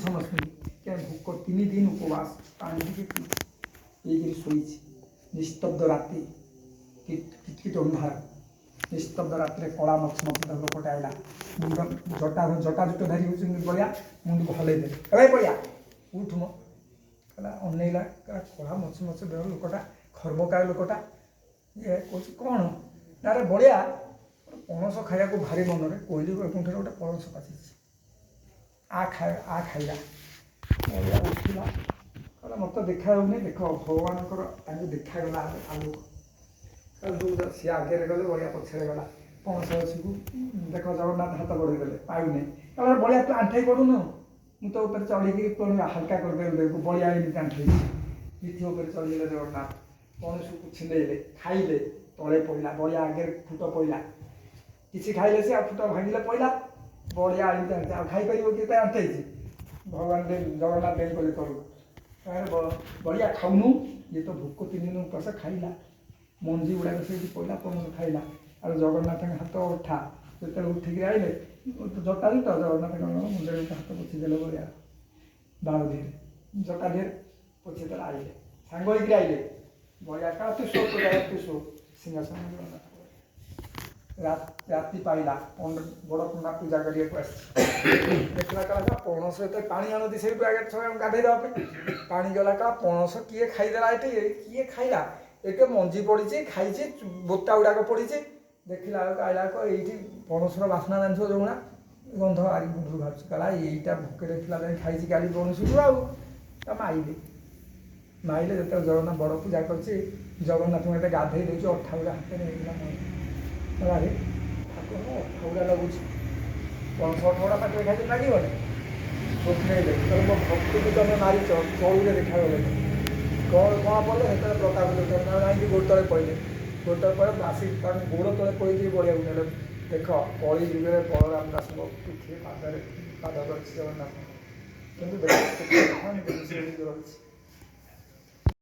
समझ क्या भूक 3 दिन उपवास पानी ये शोई निस्तब्ध राति किटकिट अंधार निस्तब्ध रात कला मच लोकटे आईला मुंड जटा जटा जुट धरी बड़िया मुंड को हल दे बड़िया उठ म कहला अनैला कला मच देह लोकटा खर्बकाय लोकटा ये कौन कौन ना बड़िया पणस खाया भारी मन में कोईली वैकुंठ गोटे पणस पाची आ खाइला उठला कहला मत देखा देख भगवान देखागला आलोक सी आगे गले बड़िया पछे गला पणस अच्छी को देख जगन्नाथ हाथ बढ़ी गले पाऊनी कहला बड़िया तू आंठाई पड़ून मुझे ऊपर चढ़ी हल्का करदे बड़िया आंठाई पीठी उपर चढ़ीगले जगन्नाथ पणस को छिंदेले खाइले तले पड़ा बड़िया आगे फुट पड़ा किसी खाइले से फुट भांगे पड़ा बड़िया आ खाईपर कि आंठाई भगवान जगन्नाथ देन कले तलू बड़िया खाऊनु ये तो भोक 3 दिन उपास खाइला मंजी गुड़ाक से पड़ा पणस खाइला और जगन्नाथ हाथ उठा जो उठिक आइले जटा दी तो जगन्नाथ मुंडे हाथ पोछीदे बड़िया बाड़ धीरे जटा धीरे पोछीदे आइले सांग आइले बड़िया का तू सो सिंहासन राति पाइला बड़ पुना पूजा करने देखला कला पणस पानी आनती से आगे गाधे देवाई पानी गला का पणस किए खाईदेला ये किए खाइला एक मंजी पड़ी खाई बोता गुड़ाक पड़ी देखला आइला ये पणसर बास्ना जान जो ना गंध आरी मुंडू भाव कहला यहीटा भोके था खाई काली पणस को आइले माइले जो जगन्नाथ बड़ पूजा कर जगन्नाथ को गाधे दे अठा गुड़ा हाथ में अरे अठा गुड़ा लगुच पणस अठा गुड़ा पाटे खाई लगे स्वप्न मो भक्ति को तुम मारिच चौड़े देखागले कौन कौन पड़े से प्रताप जाइए गोड़ तले पड़े गोड़ तले पड़े आसिक गोड़ तले पड़ी बढ़िया ने देख कली जुगे बलराम दास पीठी पाद कर जगन्नाथ कि